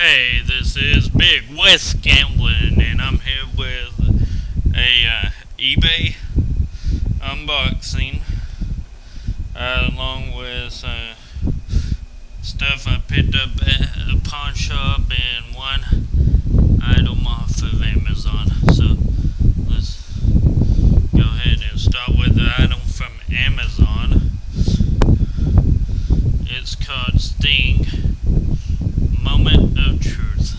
Hey, this is Big West Gambling, and I'm here with a eBay unboxing, along with stuff I picked up at a pawn shop and one item off of Amazon. So let's go ahead and start with the item from Amazon. It's called Sting Moment of Truth.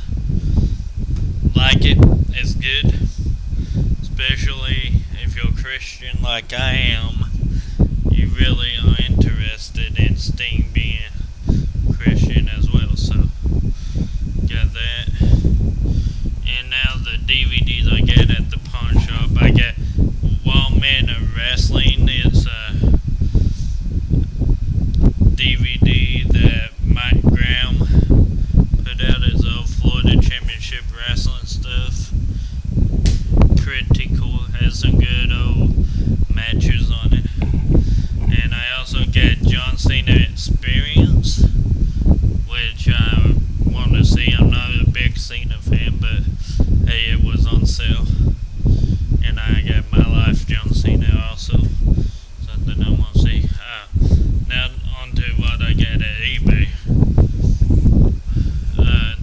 Like it, it's good, especially if you're Christian like I am. You really are interested in Sting being Christian as well, so got that. And now the DVDs I get at the pawn shop. I get Wild Man of Wrestling. It's a DVD that Mike Graham put out his old Florida Championship wrestling stuff. Pretty cool. Has some good old matches on it. And I also get John Cena Experience, which I want to see. I'm not a big Cena fan, but hey, it was on sale. And I got My Life John Cena also. Something I want to see. Now on to what I get at eBay.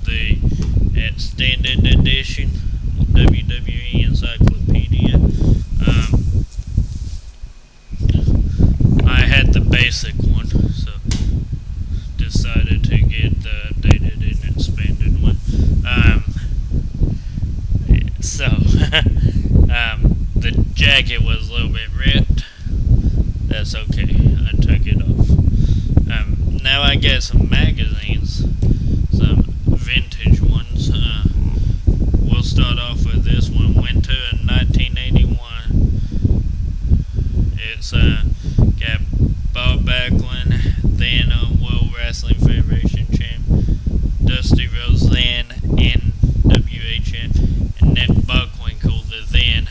The extended edition WWE Encyclopedia. I had the basic one, so decided to get the updated and expanded one. The jacket was a little bit ripped. That's okay. I took it off. Now I get some magazines, some vintage ones. We'll start off with this one, Winter in 1981. It's got Bob Backlund, then World Wrestling Federation champ, Dusty Rhodes, then NWA champ, and Nick Bockwinkel, the then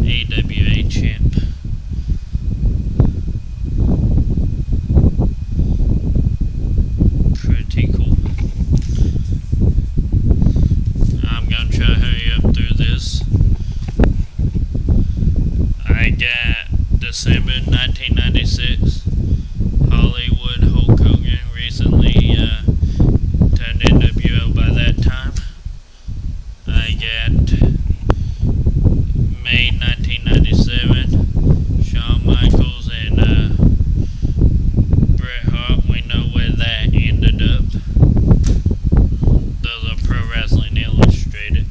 AWA champ. Pretty cool. I'm gonna try to hurry up through this. I got December 1996. Hollywood Hulk Hogan recently turned NWO by that time. I got May 1997. Shawn Michaels and Bret Hart. We know where that ended up. Those are Pro Wrestling Illustrated.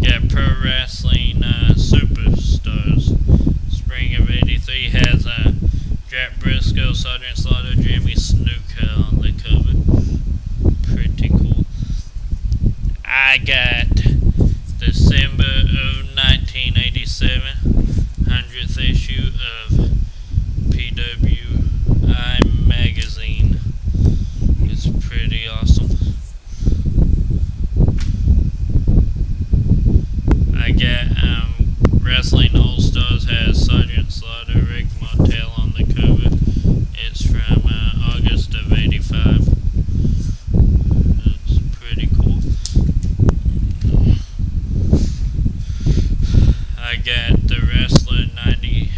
Got Pro Wrestling Superstars. Spring of '83 has Jack Briscoe, Sergeant Slaughter, Jimmy Snuka on the cover. Pretty cool. I got December of 1987, 100th issue of PWI magazine. It's pretty awesome. I got Wrestling All Stars has Sergeant Slaughter, Rick Martel on the cover. It's from August of '85. It's pretty cool. I got the Wrestler 90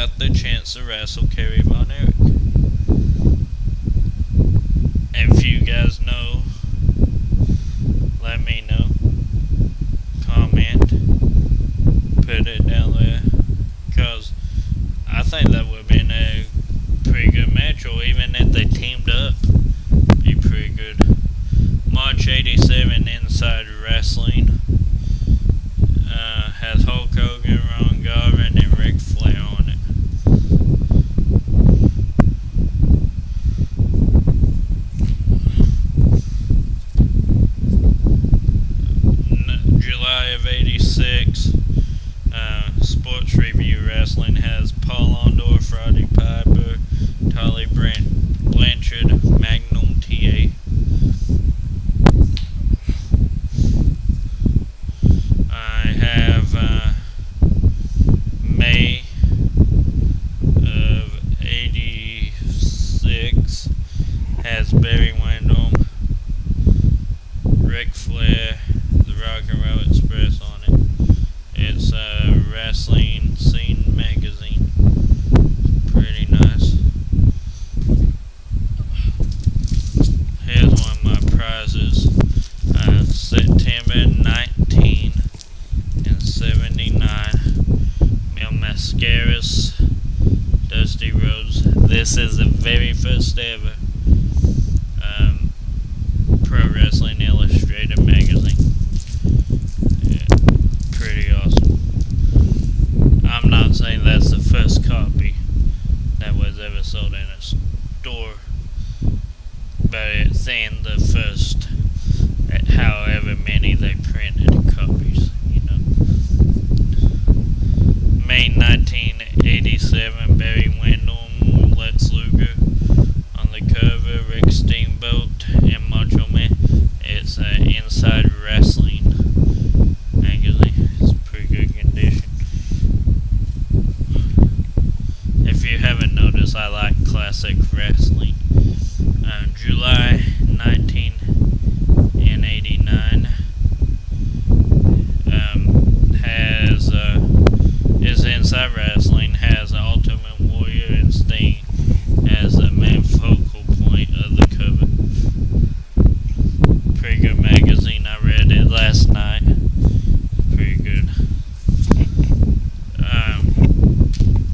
got the chance to wrestle Kerry Von Erich. If you guys know, let me know. Comment. Put it down there. Because I think that would have been a pretty good match, or even if they teamed up, be pretty good. March 87 Inside Wrestling has Hulk Hogan, Ron Garvin, and Ric Flair on it. July of 86, Sports Review Wrestling has Paul Orndorff, Roddy Piper, Tully Blanchard, Magnum TA. I have May of 86 has Barry Windham, Ric Flair, the Rock and Roll Express on it. It's a wrestling scene magazine. Pretty nice. Here's one of my prizes. September 19 and 79. Mil Mascaras, Dusty Rhodes. This is the very first ever Pro Wrestling Illustrated magazine. Yeah, pretty awesome. I'm not saying that's the first copy that was ever sold in a store, but it's in the first, however many they printed copies, you know. May 1987, Barry Windham, Lex Luger on the cover, Rick Steamboat, and Macho Man. It's an Inside Wrestling magazine. It's pretty good condition. If you haven't noticed, I like classic wrestling. July 1989 is Inside Wrestling, has Ultimate Warrior and Sting as the main focal point of the cover. Pretty good magazine. I read it last night. Pretty good.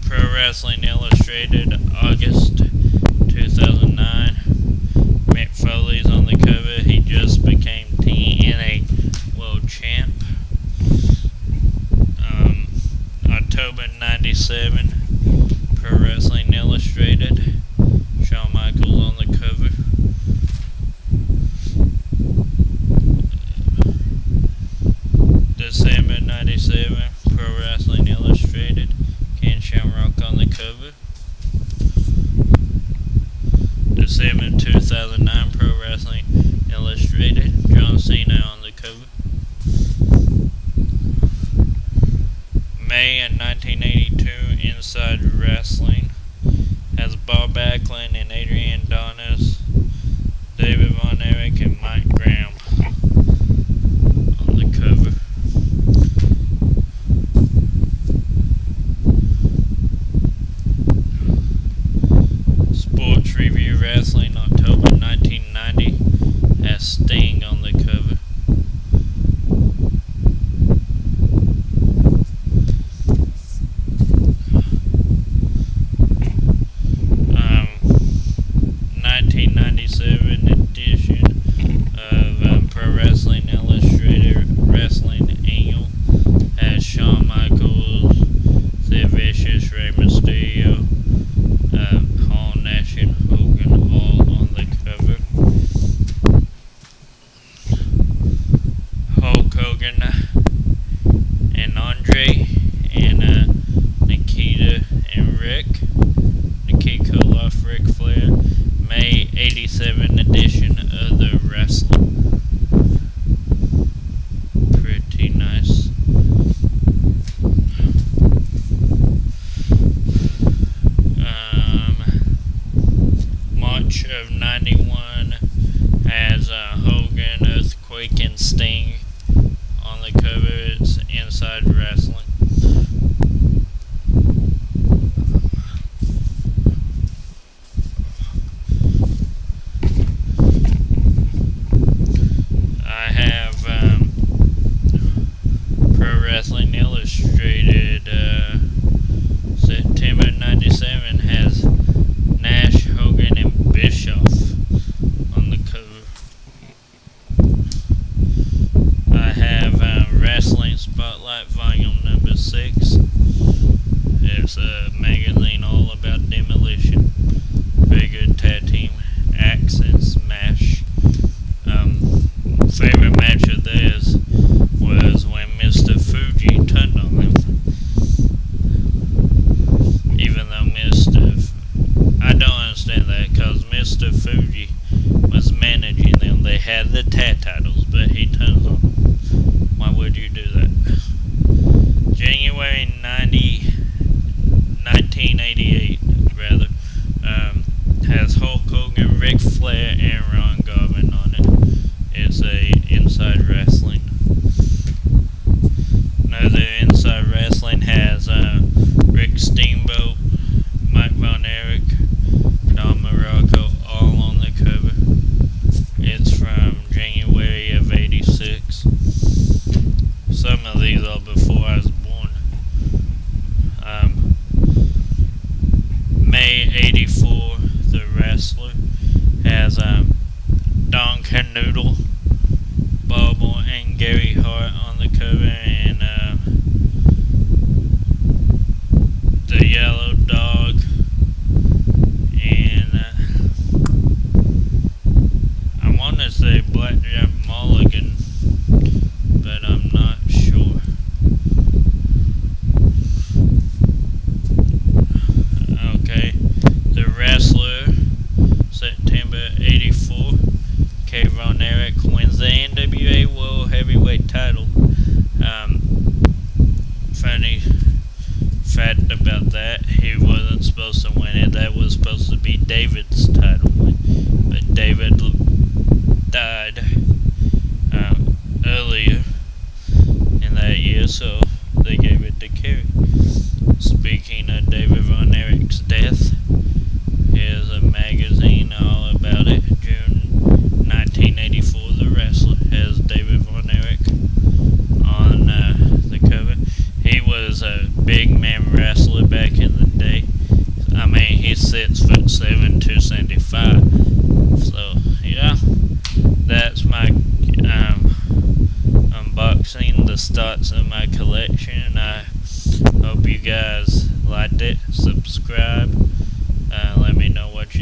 Pro Wrestling Illustrated, August 2009. Mick Foley's on the cover. He just became TNA World Champ. October 97, Pro Wrestling Illustrated. Shawn Michaels on the cover. December 97, Pro Wrestling Illustrated. Ken Shamrock on the cover. December 2009, Pro Wrestling Illustrated. John Cena on the cover. May of 1982, Inside Wrestling has Bob Backlund and Adrian Adonis, David Von Erich, and Mike Graham on the cover. Sports Review Wrestling, October 1990, has Sting on the cover. 1997 edition of Pro Wrestling Illustrated Wrestling Annual has Shawn Michaels, Sid Vicious, Rey Mysterio, Hall, Nash, and Hogan all on the cover. Hulk Hogan and Andre and Nikita and Rick. Nikita Koloff, Ric Flair. May 87 edition of the Wrestling. Pretty nice. March of 91 has Hogan, Earthquake, and Sting on the cover. It's Inside Wrestling. #6. It's a magazine all about demolition. Very good tag team. Axe and Smash. Favorite match of theirs was when Mr. Fuji turned on them. Even though I don't understand that, because Mr. Fuji was managing them. They had the tag titles, but he turns on them. Why would you do that? January 1988, rather, has Hulk Hogan, Ric Flair, and Ron Garvin on it. It's a Inside Wrestling. Another Inside Wrestling has Rick Steamboat, Mike Von Erich, Don Morocco, all on the cover. It's from January of '86. Some of these are before I was born. May '84, The Wrestler has Don Canoodle, Bubble, and Gary Hart on the cover, and the Yellow Dog, and I want to say Blackjack Mulligan, but I'm not sure. Okay, The Wrestler, September '84. K. Von Erich wins the NWA World Heavyweight title. Funny fact about that, he wasn't supposed to win it. That was supposed to be David's title win, but David died earlier in that year, so they gave it to Kerry. Speaking of David Von Erich's death, here's a magazine all about it. June 1984, The Wrestler has David Von Erich on the cover. He was a big man wrestler back in the day. I mean, he's 6'7", 275. So yeah, that's my unboxing, the starts of my collection. I hope you guys liked it. Subscribe. Let me know what